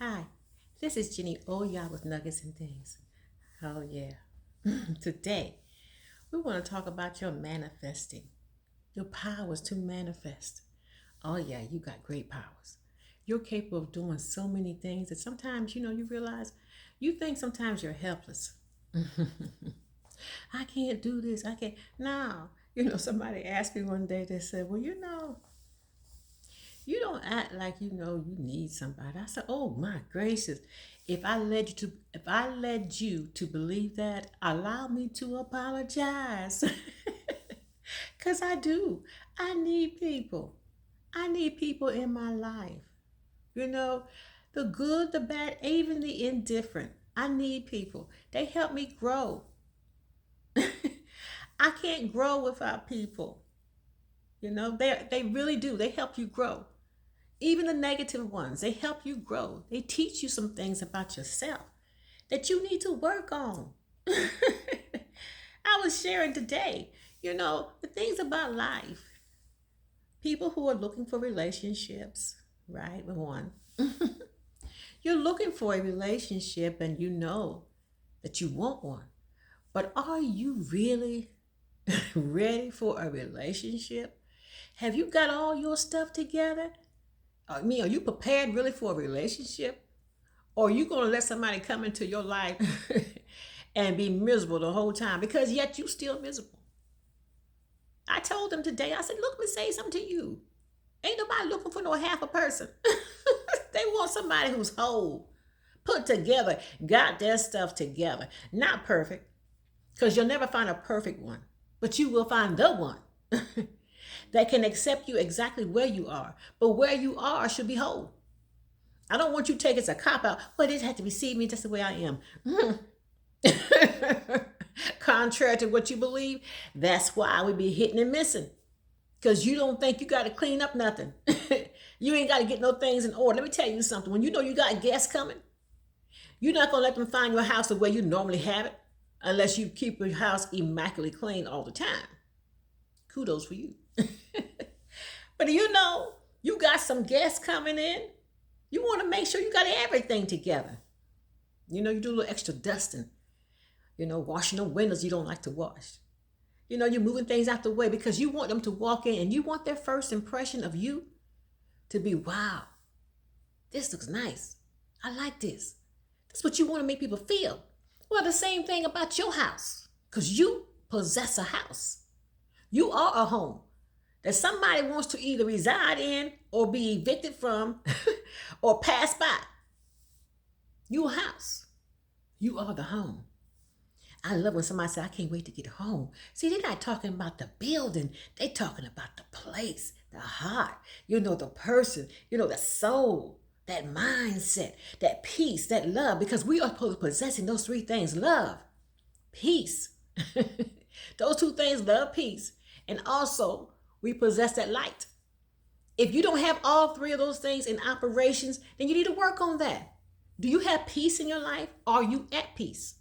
Hi, this is Jenny Oya with Nuggets and Things. Oh, yeah. Today, we want to talk about your manifesting, your powers to manifest. Oh, yeah, you got great powers. You're capable of doing so many things that sometimes, you realize you think sometimes you're helpless. I can't do this. I can't. No. Somebody asked me one day, they said, well, you don't act like you need somebody. I said, "Oh my gracious. If I led you to believe that, allow me to apologize." Cuz I do. I need people. I need people in my life. You know, the good, the bad, even the indifferent. I need people. They help me grow. I can't grow without people. They really do. They help you grow. Even the negative ones, they help you grow. They teach you some things about yourself that you need to work on. I was sharing today, the things about life. People who are looking for relationships, right? One, you're looking for a relationship and you know that you want one. But are you really ready for a relationship? Have you got all your stuff together? Are you prepared really for a relationship? Or are you going to let somebody come into your life and be miserable the whole time because yet you still miserable? I told them today, I said, look, let me say something to you. Ain't nobody looking for no half a person. They want somebody who's whole, put together, got their stuff together. Not perfect, because you'll never find a perfect one, but you will find the one that can accept you exactly where you are. But where you are should be whole. I don't want you to take it as a cop out. Well, this has to receive me just the way I am. Contrary to what you believe, that's why we be hitting and missing. Because you don't think you got to clean up nothing. You ain't got to get no things in order. Let me tell you something. When you know you got guests coming, you're not going to let them find your house the way you normally have it unless you keep your house immaculately clean all the time. Kudos for you. But you got some guests coming in. You want to make sure you got everything together. You do a little extra dusting. Washing the windows you don't like to wash. You're moving things out the way because you want them to walk in and you want their first impression of you to be, wow, this looks nice. I like this. That's what you want to make people feel. Well, the same thing about your house because you possess a house. You are a home that somebody wants to either reside in or be evicted from or pass by. You a house. You are the home. I love when somebody says, I can't wait to get home. See, they're not talking about the building. They're talking about the place, the heart, the person, the soul, that mindset, that peace, that love, because we are supposed to possessing those three things, love, peace. Those two things, love, peace. And also, we possess that light. If you don't have all three of those things in operations, then you need to work on that. Do you have peace in your life? Are you at peace?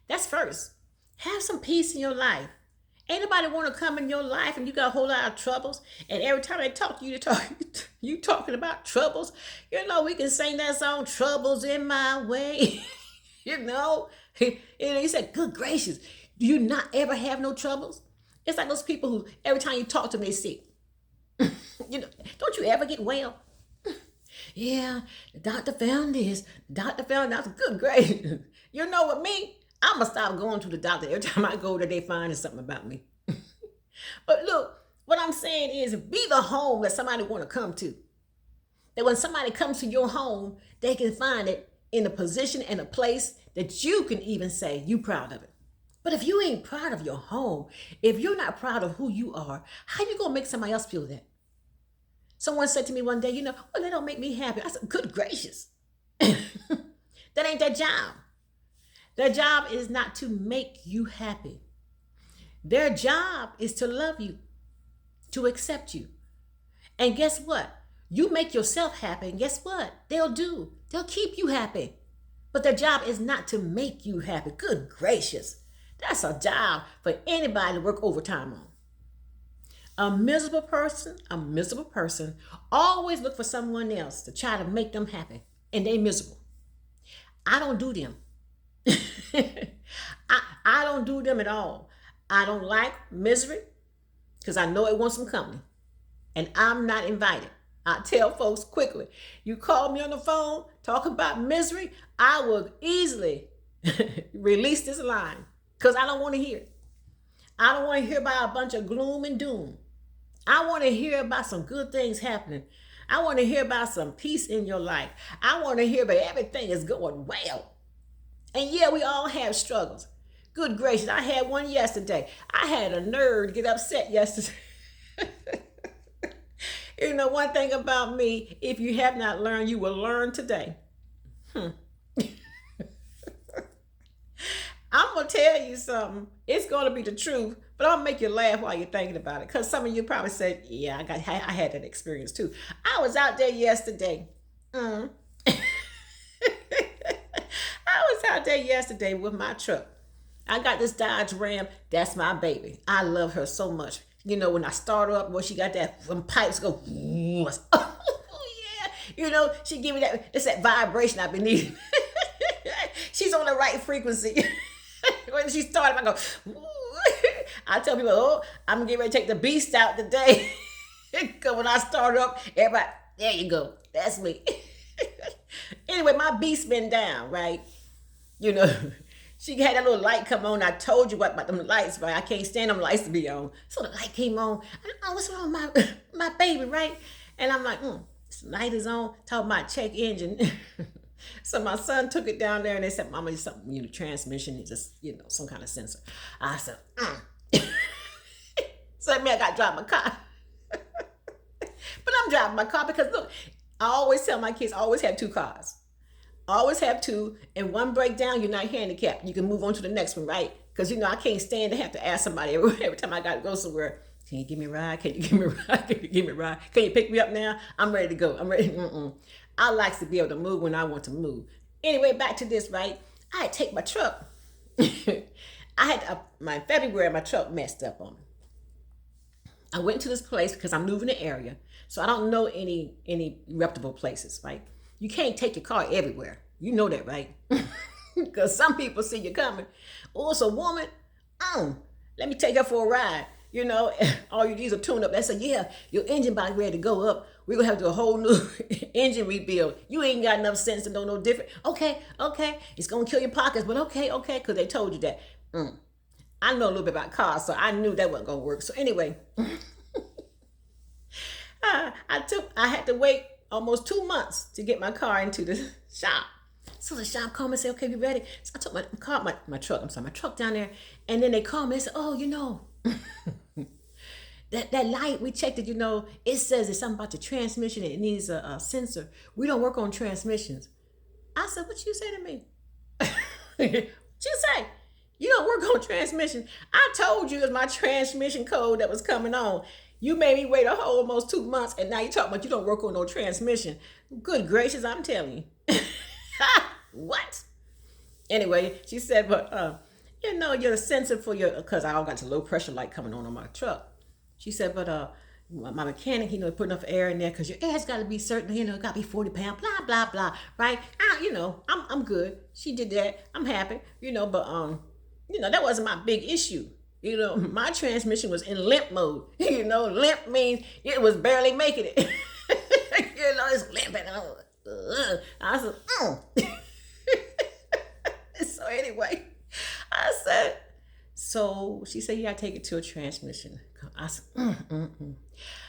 That's first. Have some peace in your life. Ain't nobody want to come in your life and you got a whole lot of troubles. And every time they talk to you, you talking about troubles. We can sing that song, Troubles in My Way. He said, good gracious, do you not ever have no troubles? It's like those people who every time you talk to them, they sick. Don't you ever get well? Yeah, the doctor found this. The doctor found that. Good gracious. With me, I'm going to stop going to the doctor. Every time I go there, they find something about me. But look, what I'm saying is be the home that somebody want to come to. That when somebody comes to your home, they can find it in a position and a place that you can even say you proud of it. But if you ain't proud of your home, if you're not proud of who you are, how you going to make somebody else feel that? Someone said to me one day, well, they don't make me happy. I said, good gracious. That ain't their job. Their job is not to make you happy. Their job is to love you, to accept you. And guess what? You make yourself happy, and guess what? They'll keep you happy. But their job is not to make you happy. Good gracious. That's a job for anybody to work overtime on. A miserable person always look for someone else to try to make them happy. and they miserable. I don't do them. I don't do them at all. I don't like misery because I know it wants some company. And I'm not invited. I tell folks quickly, you call me on the phone, talk about misery, I will easily release this line because I don't want to hear it. I don't want to hear about a bunch of gloom and doom. I want to hear about some good things happening. I want to hear about some peace in your life. I want to hear about everything is going well. And yeah, we all have struggles. Good gracious, I had one yesterday. I had a nerd get upset yesterday. You know, one thing about me, if you have not learned, you will learn today. I'm going to tell you something. It's going to be the truth, but I'll make you laugh while you're thinking about it. Because some of you probably said, yeah, I had that experience too. I was out there yesterday. I was out there yesterday with my truck. I got this Dodge Ram. That's my baby. I love her so much. You know, when I start her up, well, she got that, when pipes go, oh, yeah. You know, she give me that, it's that vibration I've been needing. She's on the right frequency. When she started, I go, I tell people, oh, I'm getting ready to take the beast out today. Because when I start up, everybody, there you go. That's me. Anyway, my beast been down, right? You know, she had that little light come on. I told you what about them lights, right? I can't stand them lights to be on. So the light came on. I don't know what's wrong with my baby, right? And I'm like, this light is on. Talking about check engine. So my son took it down there and they said, Mama, it's something, you know, transmission is just, you know, some kind of sensor. I said, So that means I got to drive my car. But I'm driving my car because, look, I always tell my kids, I always have two cars. Always have two, and one break down, you're not handicapped. You can move on to the next one, right? Because, you know, I can't stand to have to ask somebody every time I got to go somewhere, can you give me a ride? Can you give me a ride? Can you give me a ride? Can you pick me up now? I'm ready to go. I'm ready. I like to be able to move when I want to move. Anyway, back to this, right? I had to take my truck. My February, my truck messed up on me. I went to this place because I'm moving the area. So I don't know any reputable places, right? You can't take your car everywhere. You know that, right? Because some people see you coming. Oh, it's a woman. Let me take her for a ride. You know, all you need is a tune up. They say, yeah, your engine about ready to go up. We're going to have to do a whole new engine rebuild. You ain't got enough sense to know no different. Okay. It's going to kill your pockets, but okay. Because they told you that. I know a little bit about cars, so I knew that wasn't going to work. So anyway, I had to wait almost 2 months to get my car into the shop. So the shop called me and said, okay, you ready? So I took my truck down there. And then they called me and said, oh, you know, that light, we checked it, you know, it says it's something about the transmission. It needs a sensor. We don't work on transmissions. I said, what you say to me? What you say? You don't work on transmission. I told you it was my transmission code that was coming on. You made me wait a whole almost 2 months, and now you're talking about you don't work on no transmission. Good gracious, I'm telling you. What? Anyway, she said, but, you know, you're the sensor for your, because I all got the low pressure light coming on my truck. She said, but my mechanic, you know, put enough air in there because your air's got to be certain, you know, got to be 40 pounds, blah, blah, blah, right? You know, I'm good. She did that. I'm happy, you know, but, you know, that wasn't my big issue. You know, my transmission was in limp mode. You know, limp means it was barely making it. You know, it's limping. I said, So anyway, I said, so she said, you gotta take it to a transmission. I said,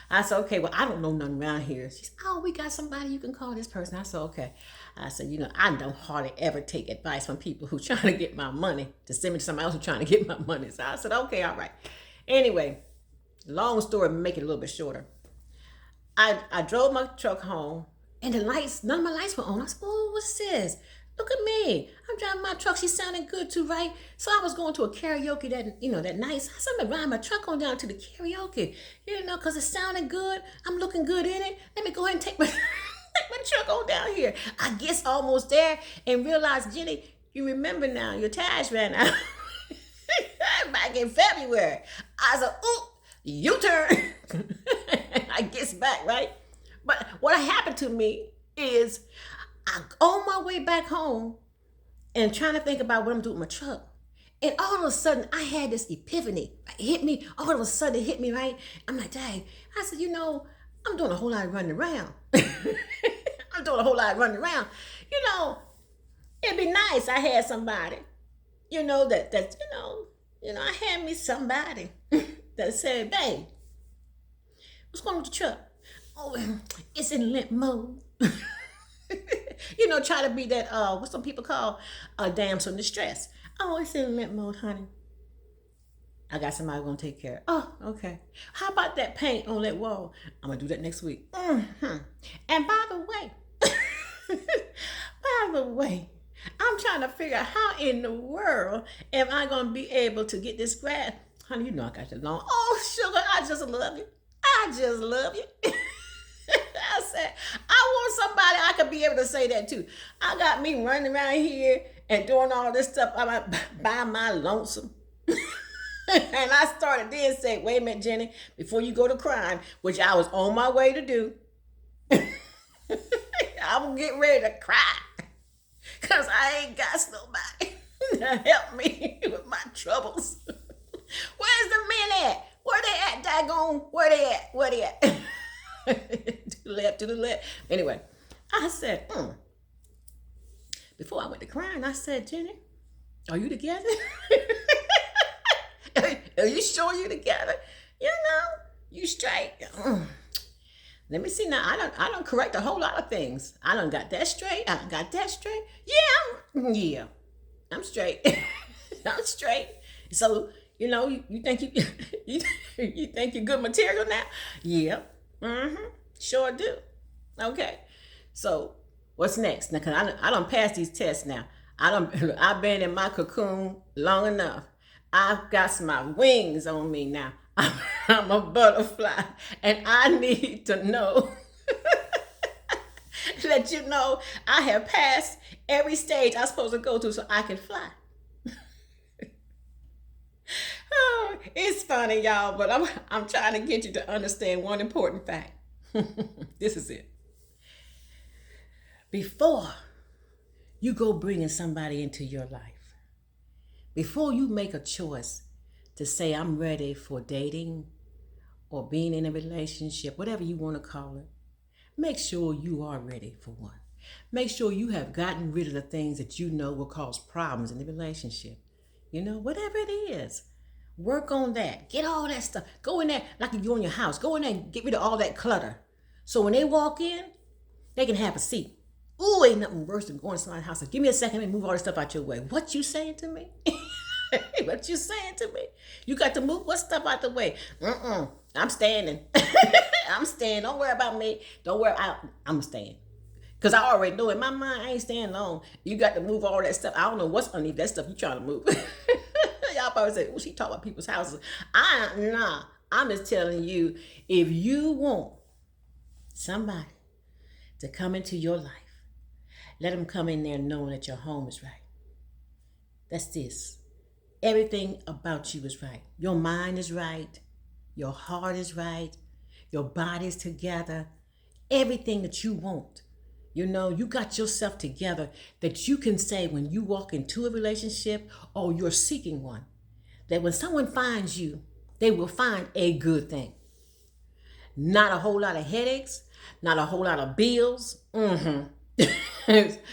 I said, okay, well, I don't know nothing around here. She said, oh, we got somebody, you can call this person. I said, okay. I said, you know, I don't hardly ever take advice from people who trying to get my money to send me to somebody else who's trying to get my money. So I said, okay, all right. Anyway, long story, make it a little bit shorter. I drove my truck home and the lights, none of my lights were on. I said, oh, what's this? Look at me. I'm driving my truck. She's sounding good too, right? So I was going to a karaoke that night. So I said, I'm going to ride my truck on down to the karaoke, you know, because it's sounding good. I'm looking good in it. Let me go ahead and take my truck on down here. I guess almost there and realized, Jenny, you remember now, your tires ran out. Back in February. I said, ooh, U-turn. I guess back, right? But what happened to me is I on my way back home and trying to think about what I'm doing with my truck. And all of a sudden, I had this epiphany. It hit me. All of a sudden, it hit me, right? I'm like, dang. I said, I'm doing a whole lot of running around. I'm doing a whole lot of running around. You know, it'd be nice. I had somebody, I had me somebody that said, babe, what's going on with the truck? Oh, it's in limp mode. Try to be that, what some people call a damsel in distress. Oh, it's in limp mode, honey. I got somebody gonna take care of. Oh, okay. How about that paint on that wall? I'm gonna do that next week. Mm-hmm. And by the way, I'm trying to figure out how in the world am I gonna be able to get this grass. Honey, I got you long. Oh, sugar, I just love you. I just love you. I said, I want somebody I could be able to say that to. I got me running around here and doing all this stuff by my lonesome. And I started then saying, wait a minute, Jenny, before you go to crying, which I was on my way to do, I'm getting ready to cry because I ain't got nobody to help me with my troubles. Where's the men at? Where they at, daggone? Where they at? To the left. Anyway, I said, before I went to crying, I said, Jenny, are you together? Are you sure you together? You straight. Let me see now. I don't correct a whole lot of things. I done got that straight. I done got that straight. Yeah, I'm straight. I'm straight. So, you think you think you're good material now? Yeah. Sure do. Okay. So what's next? Now, cause I don't pass these tests now. I've been in my cocoon long enough. I've got my wings on me now. I'm a butterfly, and I need to know let you know I have passed every stage I'm supposed to go to so I can fly. Oh, it's funny, y'all, but I'm trying to get you to understand one important fact. This is it. Before you go bringing somebody into your life, before you make a choice to say, I'm ready for dating or being in a relationship, whatever you want to call it, make sure you are ready for one. Make sure you have gotten rid of the things that you know will cause problems in the relationship. Whatever it is, work on that. Get all that stuff. Go in there, like you're in your house. Go in there and get rid of all that clutter. So when they walk in, they can have a seat. Ooh, ain't nothing worse than going to somebody's house. Give me a second and move all this stuff out your way. What you saying to me? What you saying to me? You got to move what stuff out the way? I'm standing. I'm staying. Don't worry about me. Don't worry. I'm staying. Because I already know in my mind, I ain't staying long. You got to move all that stuff. I don't know what's underneath that stuff you trying to move. Y'all probably say, she talk about people's houses. I'm just telling you, if you want somebody to come into your life, let them come in there knowing that your home is right. That's this. Everything about you is right. Your mind is right. Your heart is right. Your body's together. Everything that you want. You got yourself together that you can say when you walk into a relationship or you're seeking one, that when someone finds you, they will find a good thing. Not a whole lot of headaches, not a whole lot of bills.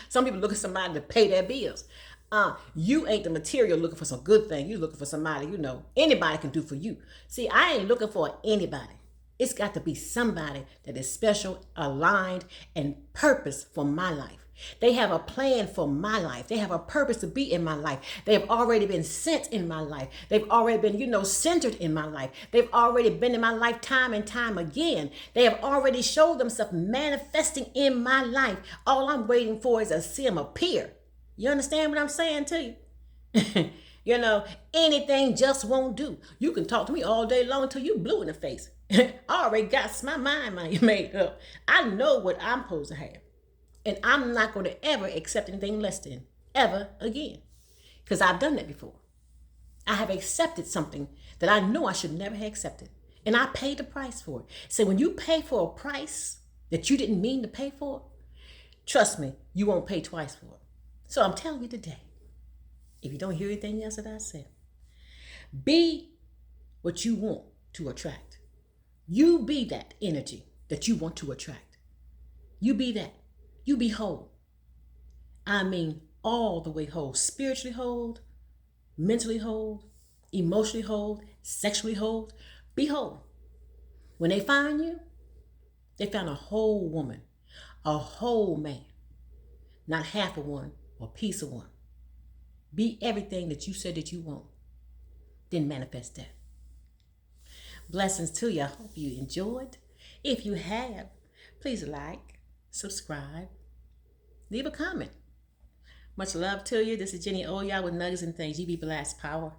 Some people look at somebody to pay their bills. You ain't the material looking for some good thing. You looking for somebody, anybody can do for you. See, I ain't looking for anybody. It's got to be somebody that is special, aligned, and purpose for my life. They have a plan for my life. They have a purpose to be in my life. They have already been sent in my life. They've already been, centered in my life. They've already been in my life time and time again. They have already showed themselves manifesting in my life. All I'm waiting for is to see them appear. You understand what I'm saying to you? Anything just won't do. You can talk to me all day long until you blue in the face. I already got my mind made up. I know what I'm supposed to have. And I'm not going to ever accept anything less than, ever again. Because I've done that before. I have accepted something that I know I should never have accepted. And I paid the price for it. So when you pay for a price that you didn't mean to pay for, Trust me, you won't pay twice for it. So I'm telling you today, if you don't hear anything else that I said, be what you want to attract. You be that energy that you want to attract. You be that. You be whole. I mean, all the way whole. Spiritually whole, mentally whole, emotionally whole, sexually whole. Be whole. When they find you, they found a whole woman, a whole man, not half of one or piece of one. Be everything that you said that you want. Then manifest that. Blessings to you. I hope you enjoyed. If you have, please like, subscribe, leave a comment. Much love to you. This is Jenny Oya with Nuggets and Things. You be blessed. Power.